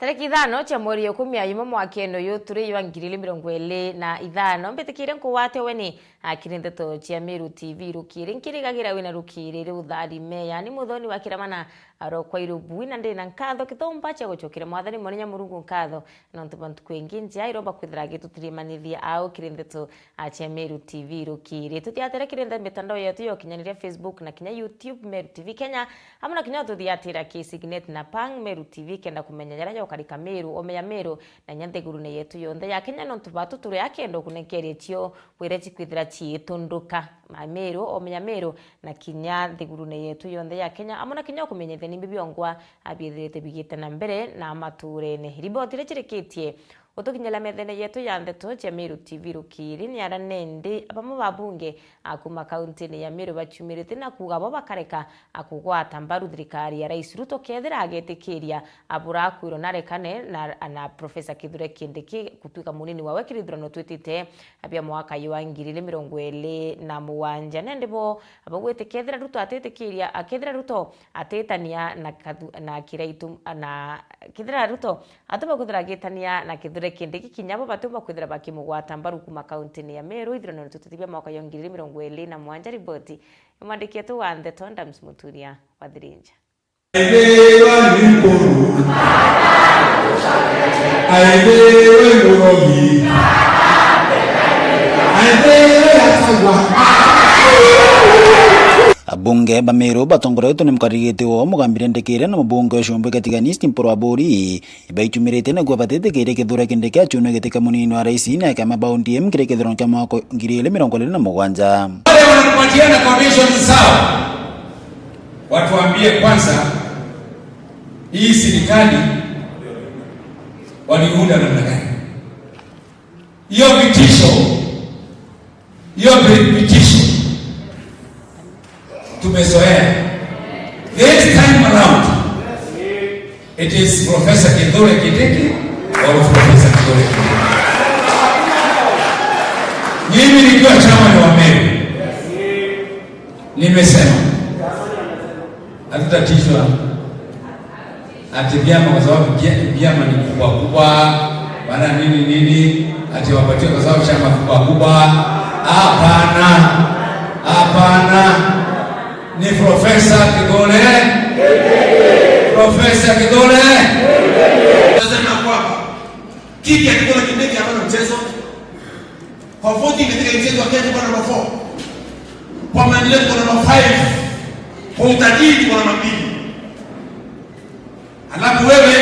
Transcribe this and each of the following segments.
Tariki 5 cha mweri wa 11 mwaka uyu turi wa 2025 mbetekire nkuwate weni akirindeto cia Meru TV rukiri nkirigagira wina rukiri ri utharime yani muthoni wa kiramana arokwa irubu na ndina nkatho kitomba cha guchokira mwathani moninya murungu nkatho nontu bantu kwingi njia iromba kwithira gitutirimanithia au kirindeto cia Meru TV rukiri tutiatera kirinde mitandao yetu yo kinyaniria Facebook na kinya YouTube Meru TV Kenya amuna kinya tuthiatira kisignet na pang Meru TV kenda kumenya yara yokarika Meru omeya Meru na nyanthegurune yetu yonthe ya Kenya nontu batu turi akendo kunekeria tio wireti kwithira chitunduka Meru omeya Meru na kinya thigurune yetu yonthe ya Kenya amuna kinya kumenya theni bibiongwa abithirite bigite na mbere na maturene riboti rechireketie utukinyela methene yetu ya ndeto cia Meru TV rukiri ni aranende abamu babunge akuma kaunti ya Meru bachumirite na kuga bo bakareka akugwata mbaru thirikari ya Rais Ruto kethira agetikiria abura kwiro narekane na Professor Kithure Kindiki kutuika munini wawe kirithurano twitite abia mwaka wa 2027 nende bo abagwete kethira Ruto atetikiria akethira Ruto atetania na kiraitu na kethira Ruto atoba kuthira getania na Kithure Kindiki kinyabo batumba kwithira bakimugwata mbaru kuma kaunti ya Meru ithurano tutitibia mwaka wa 2027 riboti mwandiki yetu wa ndeto Ndams Muturia wa Thirinja Aibewa nimpuru Aibewa ngurogi Aibewa yasagwa Abunge ba Meru batongoreto ni mkarigete wo mugambire ndekere na mubunge shombe katiganisti mporo abori ibaichumirete na gwabatete kire Kithure Kindiki achuno getika munini wa rais na kama baundi mkire kithurano cha mwaka 2027 wale wanapatiana condition sawa watuambie kwanza hii serikali waliunda namna gani hiyo vitisho tumezoea. This time around it is Professor Kithure Kindiki or Professor Kithure Kindiki. Mimi nikiwa chama wa Meru nimesema hatutatishwa ati vyama kwa sababu vyama ni kubwa bana nini ati wapatie kwa sababu chama kubwa. Hapana. Ni Professor Kithure nasema kwamba kiki ya Kithure Kindiki hapana mchezo kwa voting katika mchezo wa Kenya kwa namba 4 kwa maendeleo kwa namba 5 kwa utajiri kwa namba 2 alafu wewe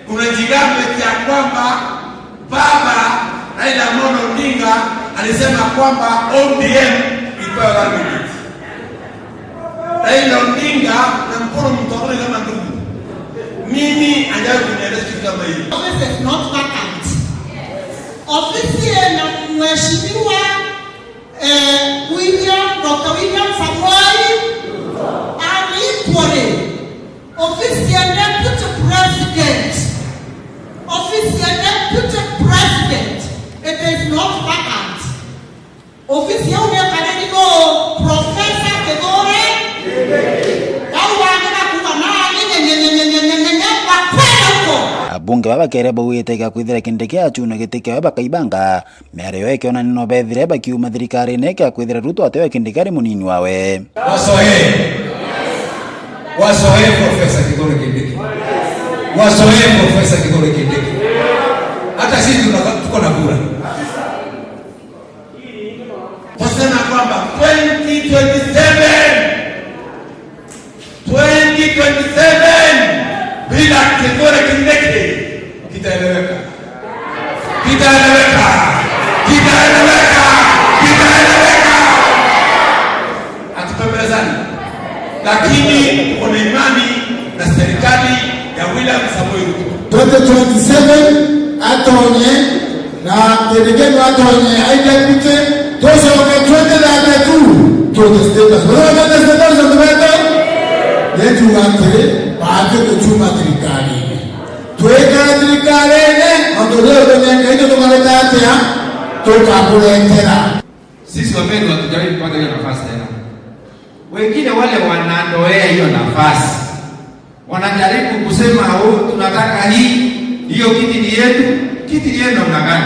unajigambe ya kwamba baba Raila Amolo Odinga alisema kwamba ODM ilikuwa rambi Raila Odinga na mkono mtokole kama ndugu. Mimi anjaye kunieleza kitu kama hiyo. Office is not vacant. Office na mheshimiwa Dr. William Samoei are equally. Office ya deputy president. It is not vacant. Office ya umekaniko Professor Kithure abunge babakere bawitega kwithira Kindiki achuno gitike bakaibanga mere yo ekiona nino bethire bakiuma thirikari neke kwithira Ruto atewe Kindiki munini wawe wasohe Professor Kithure Kindiki hata sisi tuko na kura wasema kwamba 2027 bila Kithure Kindiki kitaeleweka. Atupembelezani lakini kuna imani na serikali ya William Samoei Ruto 2027 atonye na delegate atonye identity tozo ke 2032 to the status of the matter yetu ngate baadhi ya chuma serikali tuweka serikali ndio ndio ndio tunakaleta ya tukakuletera sisi wa Meru hatujaribu kupata hiyo nafasi tena. Wengine wale wanandoea hiyo nafasi wanajaribu kusema tunataka hii hiyo kiti ni yetu, kiti ni yenu namna gani?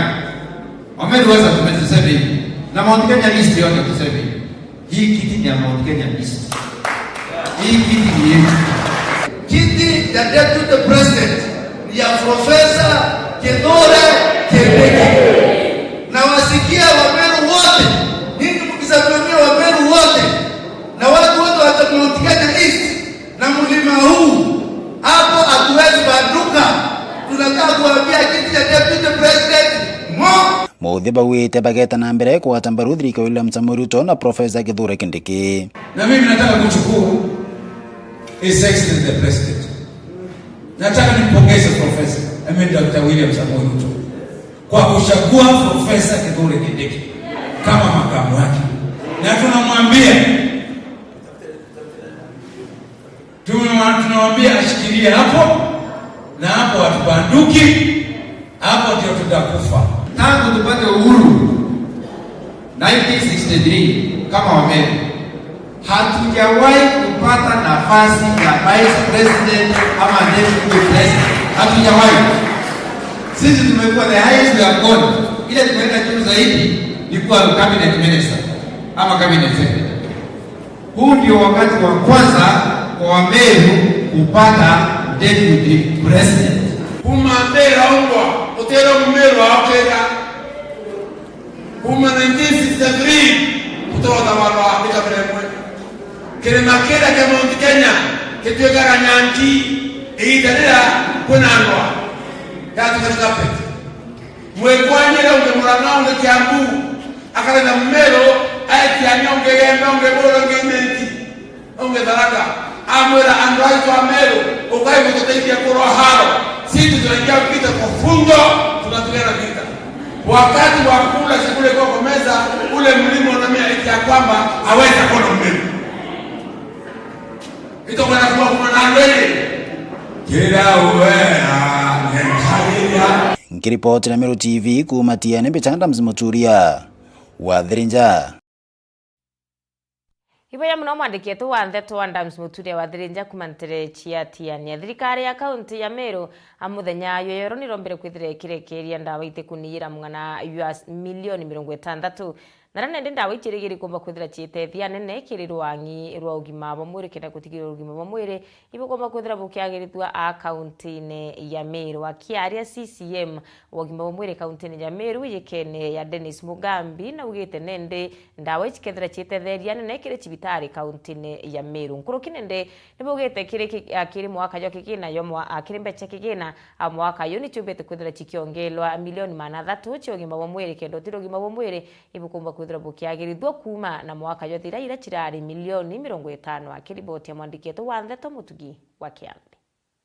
Wameru wasa tumesema hivi. Na Mount Kenya list yote tuseme hivi. Hii kiti ni ya Mount Kenya list. Hii kiti ni yetu. Kiti ya Deputy President ni ya Professor Kithure Kindiki. Na wasikia Wameru wote, nyinyi mkisalimia Wameru wote, na watu wote wa Mount Kenya East na mlima huu, hapo hatuwezi banduka. Tunataka kuambia kiti ya Deputy President Mauthi bawite bageta na mbere kwa tambaru thirikari William Samoei Ruto na Profesa Kithure Kindiki. Na mimi nataka kushukuru His Excellency the President. Nataka nimpongeze Profesa Dr. William Samoei Ruto kwa kuchagua Profesa Kithure Kindiki kama makamu wake. Na tunamwambia ashikilie hapo, na hapo hatubanduki, hapo ndio tutakufa. Tangu tupate uhuru 1963 kama Wameru, hatujawahi kupata nafasi ya Vice President ama Deputy President. Hatujawahi. Sisi tumekuwa the highest we have gone. Ile tumeenda juu zaidi ni kuwa cabinet minister ama cabinet secretary. Huu ndio wakati wa kwanza kwa Wameru kupata Deputy President. Kumambera ungwa utero Mumeru akera kuma 1963 kutoka wala Afrika Bremwe kile makera kama Mount Kenya kitweka kanyanki eitadira kunangwa tatu kapet mwekwanyira ungemurana unge Kiambu akala na Mumeru aiti anyonge gembe unge bora ngementi unge Tharaka amwera andwai kwa Meru ukai mtotekia kwa haro. Sisi tunaingia vita kwa fungo, tunatulena vita. Wakati wa kula chakula kwa meza, ule mlimo na mimi ya kwamba hawezi kuona Mumeru. Ito kwa kuwa kuna nani? Kila uwea nekalia. Nkiripoti na Meru TV kumatia Nebetanda Mzimuturia wa Thirinja. Iboya muno mwandiki tu wa Ntheto wa Adams Muturia wa Thirinja kumantere ciatiania thirikari ya kaunti ya Meru amuthenya yoyoro ni rombere kwithire kirekeria ndawa itekuniira mungana milioni 60 Narana ndenda wichirigiri kumba kwithira chietethia nene kiri rwangi rwa ugima wa mwiri kenda kutigirira ugima wa mwiri ibo kumba kwithira bukiagirithwa a county-ne ya Meru akiaria CCM ugima wa mwiri county-ne ya Meru yikene ya Dennis Mugambi na ugite nende ndawa ichikethira chietetheria nene kiri chibitari county-ne ya Meru nkurukinende nibugite kiri mwaka yo kigina yo akiri mbeche kigina mwaka yo ni chumbete kwithira chikiongelwa milioni 300 chi ugima wa mwiri kendo tiro ugima wa mwiri ibo kumba kwithira bukiagirithwa kuma na mwaka yo thira ira chirari milioni 50 akiriboti ya mwandikieto wa Ntheto Mutugi wa Kiambi.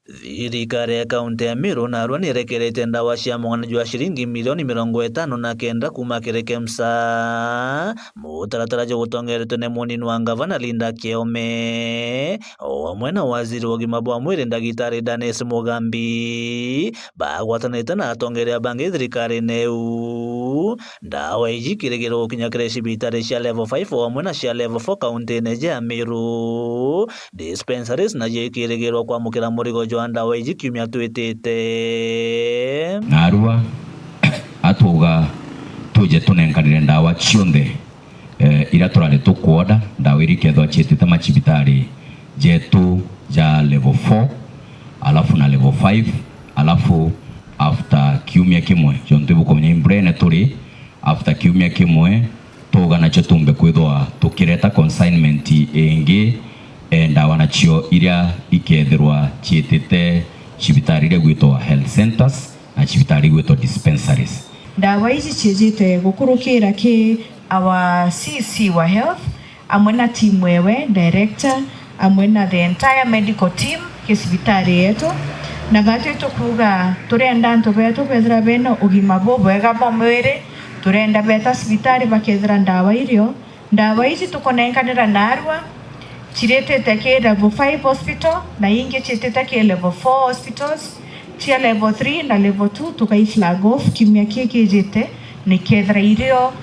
Thirikari ya kaunti ya Meru narua nirekerete ndawa cia mung'anjo wa ciringi milioni 59 kuma kirekemsa mutaratara jo gutongeretwo ni munini wa gavana Linda Kiome o hamwe na waziri wa ugima bwa mwiri ndagitari Dennis Mugambi bagwatanite na atongeria bangi thirikari neu ndawa iji kiregero gukinya kire cibitari cia level 5 o hamwe na cia level 4 kaunti-ne ya Meru dispensaries na jikiregerwo kwamukira murigo ndawa iji kiumia twitite narua atuga tuje tunenganire ndawa cionthe ira turari tukuoda ndawa iri kethwa chietite machibitari jetu ja level 4 alafu na level 5 alafu after kiumia kimwe jonte bukomenya imbrene turi after kiumia kimwe tuga nacho tumbe kwithwa tukireta consignment ingi ndawa nacio iria ikethirwa chietite cibitari iria gwitwa health centers na cibitari gwitwa dispensaries. Ndawa ici ciejite gukurukira ki our CC wa health amwe na team wewe director amwe na the entire medical team ki cibitari yetu na gatu tukuga turenda antu betu bethira beno ugima bwega bwa mwiri turenda beta cibitari bakethira ndawa irio ndawa ici tukonenganira narua chiretete ke level 5 hospital na ingi chiretete ke level 4 hospitals chia level 3 na level 2 tukai flag off kimya kiki jete ni kethra irio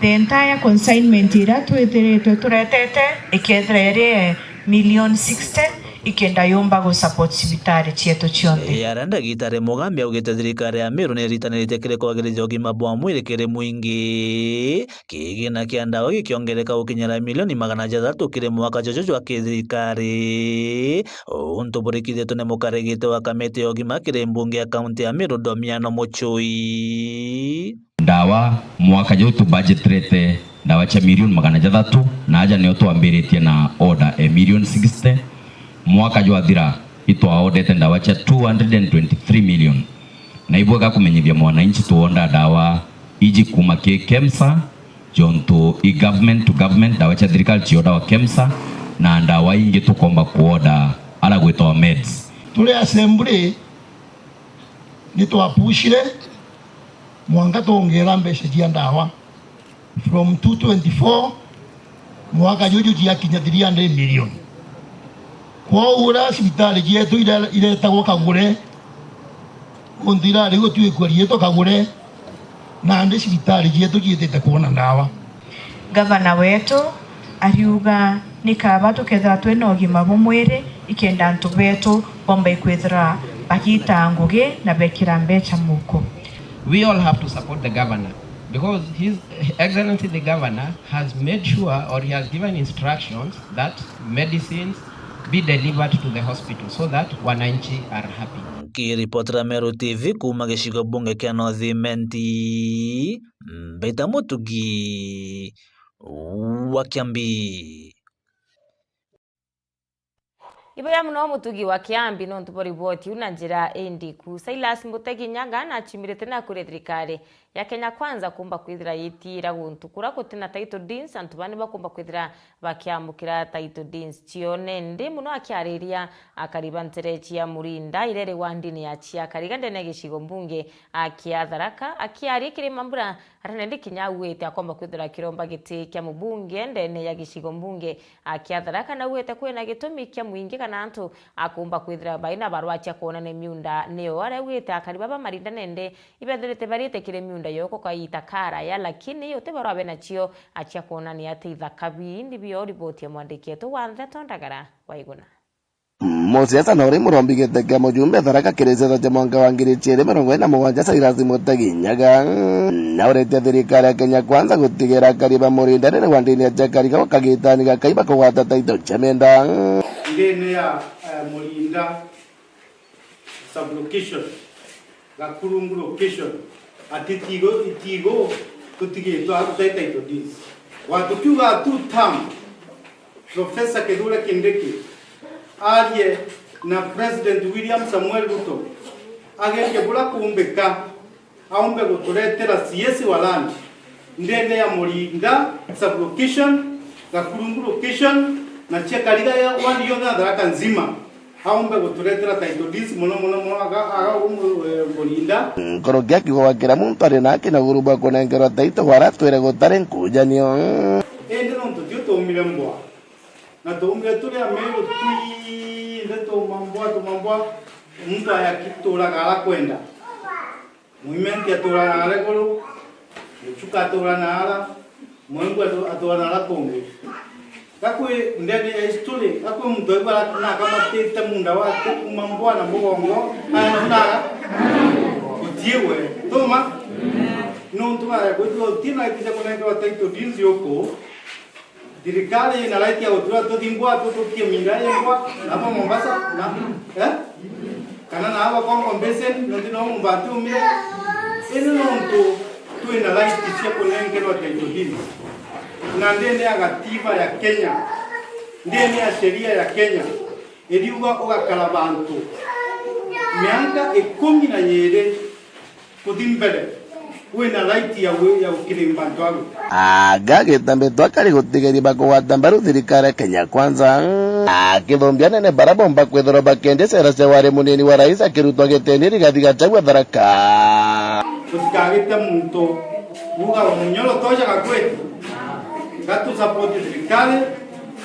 the entire consignment ira turetete ikethra ere million 60 ikenda yomba go support cibitari cietu cionthe. Yaranda gitare Mugambi augite thirikari ya Meru ni ritanirite kire kwagiriria ugima bwa mwiri kiri mwingi kigina kia ndawa gikiongereka gukinyira milioni 600 kiri mwaka jojo jwa thirikari untu burikithitwo ni mukaregete wa kamiti ya ugima kiri mbunge ya kaunti ya Meru Domiano Muchui. Ndawa mwaka joto budget rate ndawa cha milioni 600 na aja nio tuambiritie na order milioni 60 mwaka jwa thira itwa order ndawa cha 223 million na ibwega kumenyithia mwananchi tuonda ndawa iji kuma ke KEMSA jonto i government to government ndawa cha thirikari chioda wa KEMSA na ndawa ingi tukomba kuoda ala gwitwa meds tule assembly nitwapushire mwanga tongera mbesha cia ndawa from 224 mwaka juju cia kinya 300 million kwa ura cibitari cietu iretagwo Kagure undira rigo twikwarieto Kagure na ndi cibitari cietu cietete kuona ndawa. Gavana wetu ariuga nikaba tukethira twina ugima bumwiri ikenda antu betu bomba ikwithira bakita ngugi na bekira mbecha muko. We all have to support the governor because His Excellency the Governor has made sure, or he has given instructions that medicines be delivered to the hospital so that wananchi are happy. Kiripotera Meru TV kuma gicigo bunge kia North Imenti Mbeita Mutugi wa Kiambi. Ibaya muno Mutugi wa Kiambi no ntuboriboti una njira endiku Silas Mutegi Nyaga na chimirete na kure thirikari ya Kenya Kwanza kumba kwithira yitira guntukura kutina title deeds antu bani bakumba kwithira bakiamukira title deeds cione ndi muno akiariria akariba nterechi ya Murinda irere wandini ya chia kariga ndene gicigo mbunge akiatharaka akiari kiri mambura aranende kinya uwete akomba kwithira kiromba giti kya mubunge ndene ya gicigo mbunge akiatharaka na uwete kwena gitumi kya muingi kana antu akumba kwithira baina barwacha kuona ne miunda neo ara uwete akariba ba Marinda nende ibetherete barite kire miunda yoko kaita kara ya lakini yote barabe na chio achia kuona ni ati thakabi ndibyo ripoti ya mwandiki yetu Wanthe Tondagara Waiguna. Mosiasa na uri murombi giteke mujumbe Tharaka Kiriceto cha mwaka wa 2047 Silas Mutegi Nyaga na urete thirikari ya Kenya Kwanza gutigera kariba Murinda rere wandini ya kariga wakagitani gakaiba kugwata taito cha menda ndene ya Murinda sublocation Gakurungu location itigo kutigitwa taito dis watu kiuga tu tam Professor Kithure Kindiki alie na President William Samuel Ruto agenge bula kumbeka aumbe guturetera CS walandi ndende ya Murinda sublocation Gakurungu location na chekariga ya wandi yona Tharaka nzima aumbe guturetera title deeds muno aga Murinda korogia kigwakira muntu ari nake na guruba kunengerwa taito waratwire gutare nkujanio ende no ntutio tumire mbwa na tumire tuli Meru tui ndeto mambwa muntu ayakitura gala kwenda muimenti atura na rekolo chuka atura na ala mwengu atura na la kongo kakwe ndege ya istule kakwe muntu ebara na kama tete munda wa mambwa na mbongo ana utiwe toma no tuma ya kwetu tina kija koneka wa taito dinzi yoko dirikali na laiti ya utura to dimbwa to kia minga yengwa hapa Mombasa na kana na hapa Kongo Basin no dino mbatu mimi eno nto tu ina laiti sia koneka wa taito dinzi na ndene ya katiba ya Kenya ndene ya sheria ya Kenya eliuga ogakala bantu miaka 17 kudimbele wena laiti ya ukirimba ntwago agagetambe twakari gutigeri bakugwata mbaru thirikari ya Kenya Kwanza akithombia nene barabomba kwithoro bakendecera cewari munini wa rais akirutwa giteniri gathigachagua Tharaka tusikagite muntu uga munyolo toja gakwetu gatu support thirikari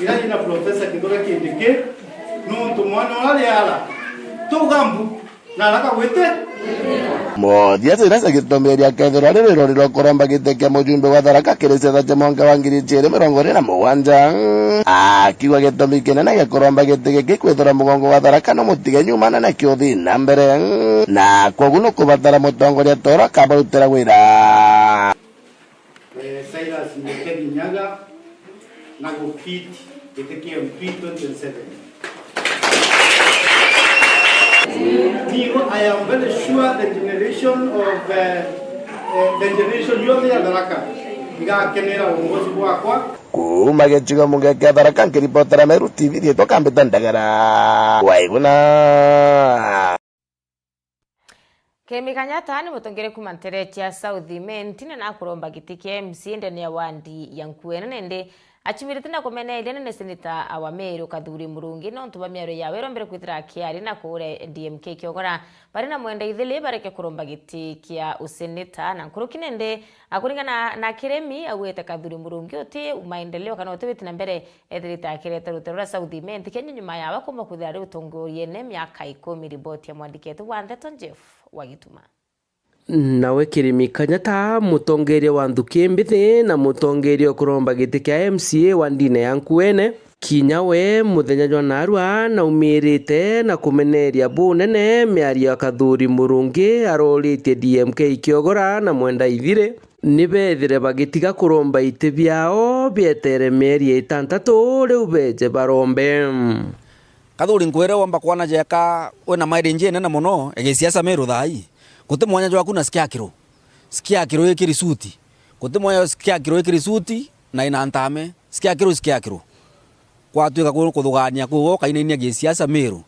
ila ina Professor Kithure Kindiki no tumwana wale ala tugambu na raka wete mothia cirasa gĩtũmĩria kethĩrwo rĩrĩro rĩrokoromba gĩtĩ kĩa mũjumbe wa Tharaka Kĩrĩcetha kĩa mwaka wa 2027 akiuga gĩtũmi kĩnene gĩa kũromba gĩtĩ gĩkĩ kwĩthora mũgongo wa Tharaka no mũtige nyumana na kĩũthi na mbere na koguo no kũbatara mũtongoria toro akabarutĩra wĩra Cyrus Nyaga na gũfit gĩtĩ kĩa MP 2027. I am very sure the generation yote ya Tharaka igakenera uongozi wakwa. Kuma gĩcigo mũnge kĩa Tharaka ngĩribotera Meru TV rĩtwa Kambĩta Ndagara waiguna Kemikanyata ni mutongere kumanteretia South Mentine na kuromba giti kia MC ndani ya wandi ya Nkuene nende achimirite na kumene ile ne seneta awameru Kadhuri Murungi no ntuba miaro yawe rombere kwithira kiari na kure DMK kiogora bari na mwenda ithile bareke kuromba giti kia useneta na nkurukinende akuringana na kiremi awete Kadhuri Murungi oti maendeleo kana otebeti na mbere ethirita akireta ruterura South Mentine Kenya nyuma yawe kuma kwithira ri utongorie ne miaka 10 riboti ya mwandiketu wa Ndeton Jeff wagituma nawe Kirimi Kanyata mutongeria wa Nthuki Mbithi na mutongeria kuromba giti kia MCA wa ndine ya Nkuene kinya we muthenya jwa narua na umirite na kumeneria bunene miario Kadhuri Murungi aroritie DMK kiogora na mwenda ithire nibethire bagitiga kuromba ite biao bietere meri 6 riu beje barombe Kadhuri Nkwere wamba kwana jeka wena mairi njene na muno egesiasa Meru thai kote mwanya jwa kuna sikia kiro yekiri suti kote mwanya sikia kiro yekiri suti na ina ntame sikia kiro kwa tuika kuthugania kuwo kainainia gesiasa Meru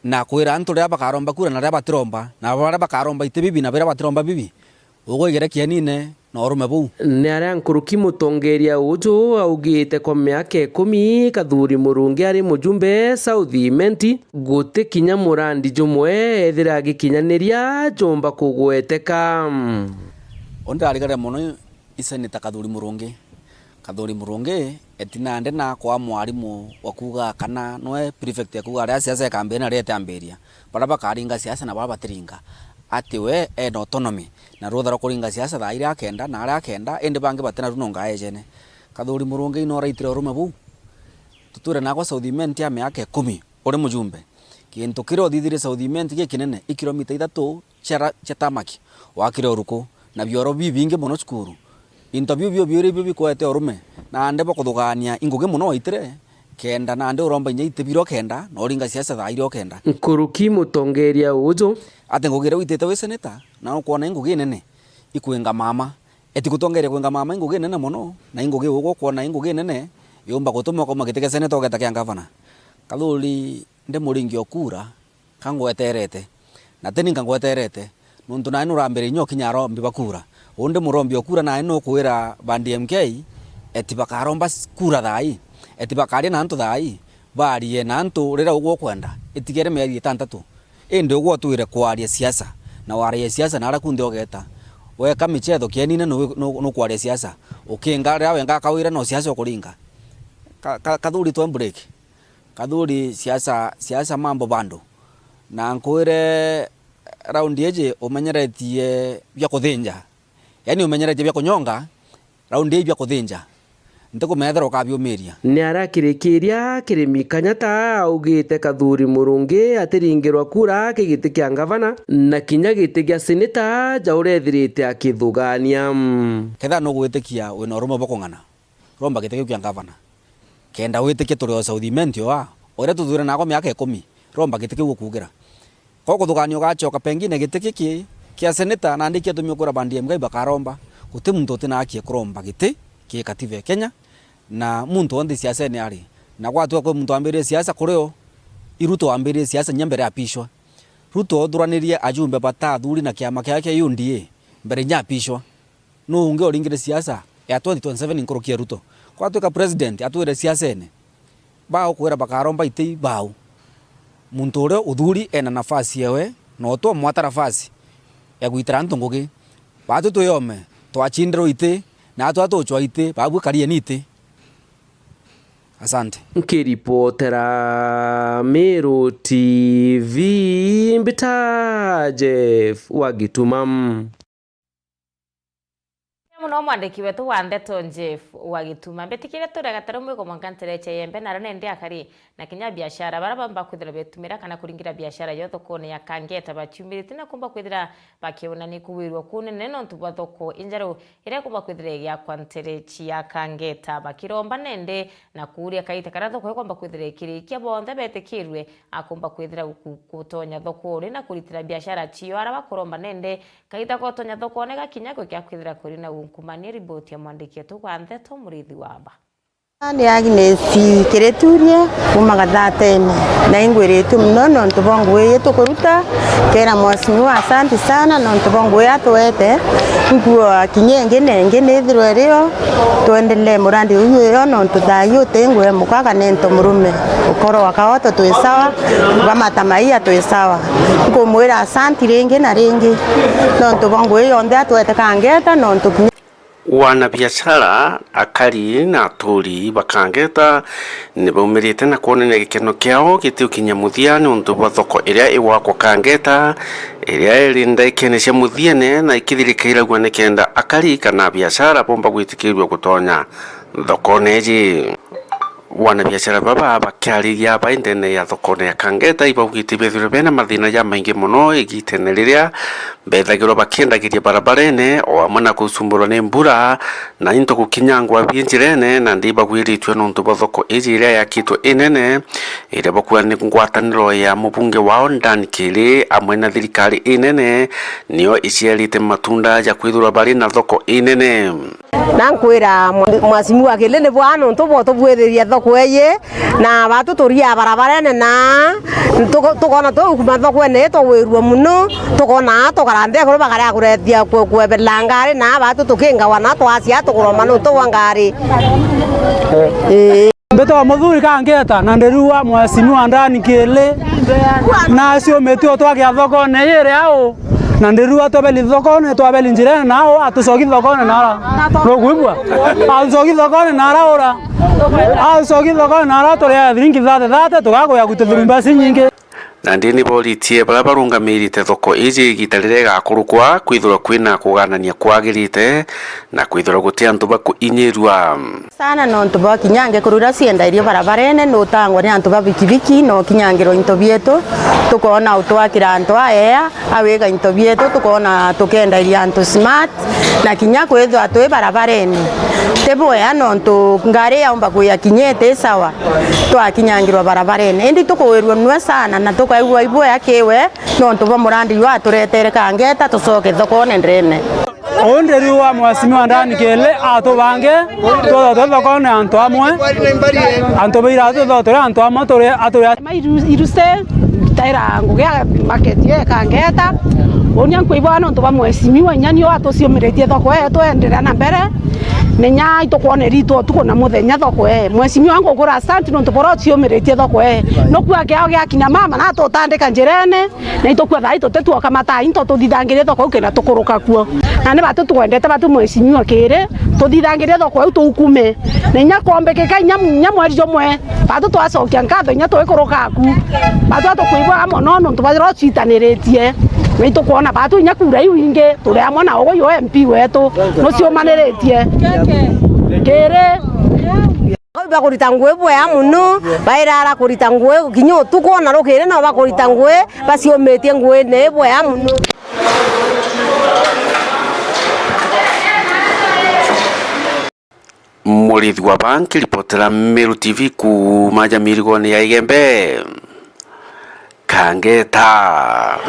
na kwira antu ria bakaromba kura na ria batiromba na baria bakaromba ite bibi na baria batiromba bibi ugo igerekia nine na orume buu ni aria nkuruki mutongeria uju augite kwa miaka 10 Kadhuri Murungi ari mujumbe South Menti guti kinya murandi jumwe ethira gikinyaniria jomba kugweteka onda arigare muno iseneta Kadhuri Murungi etinande na kwa mwarimu wakuga kana noe prefect yakuga aria siasa campaign aria tamberia bara bakaringa siasa na bara batiringa ati we en autonomy na ruthara kuringa siasa tha iria kenda na aria kenda ende bange batena runonga ejene Kadhuri Murungi no raitire rume bu tuture na kwa South Menti ya miaka 10 uri mujumbe kintu kiro thithire South Menti ge kinene ikilomita 3 chatamaki wakire uruko na bioro bibinge muno skuru interview bio bikwete orume na ande bakuthugania inguge muno itire kenda na ande uromba nya itebiro kenda no ringa siasa tha irio kenda nkuruki mutongeria uju ate ngugire witete we seneta na kuona inguge nene ikwenga mama eti kutongeria kwenga mama inguge nene muno na inguge ugo kuona inguge nene yomba gutuma ko magiteke seneta ogeta kya gavana Kadhuri nde muringi okura kangweterete na teni kangweterete nuntu na inu rambere nyoki nyaro mbibakura onde murombi okura na ino kuira bandi MK eti bakaromba kura thai eti bakaria na antu thai barie na antu rira ugo kwenda etigere meri 6 ende ugo tuire kwaria siasa na waria siasa na arakunde ogeta we kamichetho kienine no kwaria siasa ukinga ria wenga kawira no siasa okuringa Kadhuri to break Kadhuri siasa mambo bando na nkuire round yeje umenyeretie bya kuthinja yani umenyeretie bya kunyonga round yeje bya kuthinja nteko methero kabyumiria ni arakirikiria Kirimi Kanyata augite Kadhuri Murungi atiringirwa kura kigiti kia gavana na kinya giti gia seneta jaurethirite akithugania ketha no gwitikia wina rumo bokongana romba giti kia gavana kenda witikia turi South Menti wa ore tuthure nako miaka 10 romba giti kiu kugira ko kuthuganio gachoka pengine giti kiki kia seneta na ndikia tumio kura bandi MK bakaromba guti muntu tina akie kuromba giti ki kative Kenya na muntu onde siasa ni ari na gwatu ko muntu ambere siasa kureo iruto ambere siasa nyambere apishwa Ruto duranirie ajumbe batathuri na kiama kyake UNDA mbere nya apishwa no unge oringire siasa ya 2027 inkurukia Ruto kwatu ka president atwire siasa ene bao kwera bakaromba itei bao muntu ure uthuri ena nafasi yewe no to mwata nafasi ya guitara ntungugi batu tuyome twachindiro ite na twatu chwa ite babu karie nite Asante. Nkiripotera Meru TV mbita Jeff Wagitumam. Muno mwandiki wetu wa Ndeto Jeff Wagituma betikire turaga tarumwe ko mwankantere cheyembe narone ndi akari na kinya biashara barabamba kwithira betumira kana kuringira biashara yotho kone ya Kangeta bachumirite na kumba kwithira bakiona ni kuwirwa kunene no ntubathoko injaro ire kumba kwithira ya kwantere ya Kangeta bakiromba nende na kuria kaita karatho ko kumba kwithira kiri kia bonde betekirwe akumba kwithira kutonya thoko ri na kuritira biashara chiyo araba kuromba nende kaita ko tonya thoko ne gakinya ko kya kwithira kuri na kumania riboti ya mwandiki wetu wa Ndeto Murithi Wamba. Ni Agnes Kireturia kuma gathatene na ingwiritu muno no ntubongo yetu kuruta kera mwasimu asante sana no ntubongo yatwete nguo kinyenge nenge nethirwe rio tuendelee murandi uyu yo no ntuthayo tengwe mukaga nento murume ukoro wakaoto twisawa kama tamaia twisawa ngumwira asante ringi na ringi no ntubongo yo nde atwete Kangeta no ntukinya wana biashara akari na aturi bakangeta ni baumirite na kuonania gikeno kiao gitiu kinya muthia ni undu bwa thoko iria iwakwa Kangeta iria irinda ikenecia muthiene na ikithirikaira gwane kenda akari kana biashara bomba gwitikirwe gutonya thoko neji wana biashara baba bakiariria baindene ya thoko ya Kangeta ibaugite bethire bena mathina ya maingi muno igitene riria bethagirwo bakiendagiria barabarene o amana kusumburwa ni mbura na into gukinyangwa binjirene na ndiba gwiritwe no ntubo thoko iria yakitwe inene ire bakwa ni ngwataniro ya mubunge wao Ndani Kiri amwe na thirikari inene niyo iciarite matunda ya kwithura bari na thoko inene nankwira mwasimu akelele bwana ntobo tobwetheria thoko eye na batu turia barabarene na tukona to kuma thoko ene to werwa muno tukona tukarande ko bagara kurethia kwebelangari na batu tukinga wana twacia tukuroma no to wangari Mbeto muthuri Kangeta na nderua mwasimu wa Ndani Kiri na acio metio twagia thoko ne ire ao na nderua tobeli thoko ne twabeli njirene nao atucoki thoko ne nara rogwibwa atucoki thoko ne nara ora atucoki thoko ne nara tore thiringi thate tugakoya gututhurumba nyingi na ndini boritie bara barungamirite thoko iji gitarire gakurukwa kwithura kwina kuganania kwagirite na kwithura gutia antu bakuinyirwa sana no ntu bakinyange kurura sienda irio barabarene no tangwa ni antu babikibiki no kinyangiro into bietu tukona utwakira antu aya awega into bietu tukona tukenda irio antu smart na kinya kwethwa atwe barabarene tebo ya no ntu ngare ya umba kuya kinyete sawa twakinyangirwa barabarene indi tukowerwa mwe sana na tukaigwa ibwe yakewe no ntu bo murandi wa turetere Kangeta tucoke thoko ndrene onderi wa mwasimu wa Ndani Kiri atubange to thoko ne antu amwe antu beira to tore antu amwe tore atore iruse taira ngugia market ye Kangeta onia kwibwa no ntu ba mwasimu wa nyani wa tuciomiretie thoko yetu endelea na mbere nenya itokuone rito tukona muthenya thoko mwasimu wangu kura asante no ntuboro ciomiretie thoko no kwa kiao gya kinya mama na tutandika njirene na itokwa thai tutetu kamata into tuthithangirie thoko ukena tukuruka kuo na ne batu twendete batu mwasimu akire tuthithangirie thoko au tukume nenya kombekeka nyamweri jomwe batu twacokia ngatho nya twikuruka ku batu atukuibwa amo no ntubajiro citaniritie na itukuona batu nya kura iwinge turi amwe na ogo yo MP wetu no ciomaniretie kere ba kurita ngwe ya muno bairara kurita ngwe kinyo tukona rokere no bakurita ngwe basiometie ngwe ne bwe ya muno Murithi wa banki ripotera Meru TV kuma Jamirigoni ya Igembe Kangeta.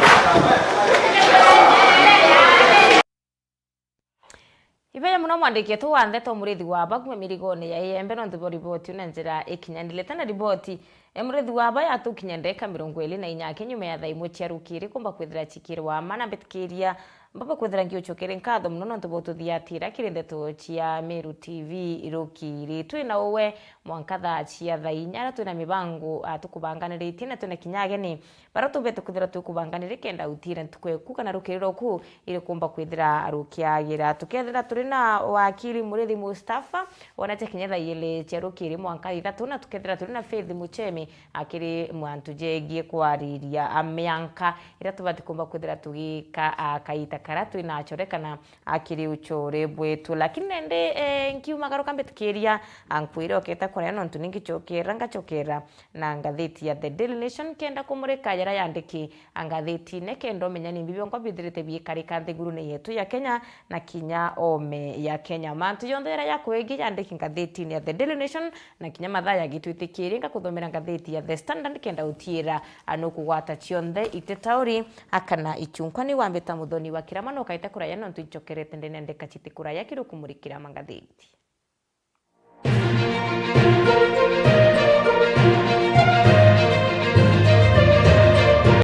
Ibaya muno mwandiki wetu wa Ndeto Murithi Wamba kuma Mirigoni ya Igembe no ntubo riboti una njira ikinyandile tana riboti Murithi Wamba yatukinya ndeka 24 nyume ya thaa imwe cia rukiri kumba kwithira chikiri wa mana betikiria mbaba kwethera ngiuchokere nkatho muno nontu botuthiatira kirindeto chia Meru TV irukiri twina uwe mwankatha chia thainya ara twina mibango tukubanganiritie na twina kinyageni bara tubete kuthira tukubanganire kenda utire ntukweku kana rukiriro ku iri kumba kwithira rukiagira tukethira turina wakili Murithi Mustafa wonate kinyatha ile chia rukiri mwanka ithatu na tukethira turina Faith Muchemi akiri mwantu jegie kwariria amyanka ira tubati kumba kwithira tugika kaita karatu inachorekana akiri uchore bwetu lakini nende nkiumagaruka mbetikiria ankwire oketa korea nontu ningichokera ngachokera na ngatheti ya The Daily Nation kenda kumurika yara yandiki angatheti ne kendo menya ni bibyo ngo bithirite bikarika nthiguru yetu ya Kenya na kinya ome ya Kenya mantu yondera ya kwegi yandiki ngatheti ya The Daily Nation na kinya mathaya gitwitikiria ngakuthomera ngatheti ya The Standard kenda utiira anukugwata chionde itetauri akana ichunkwani wambeta muthoni wa kiramano kaita kuraya nontu ichokerete ndene ndeka chiti kuraya kiru kumurikira mangatheti.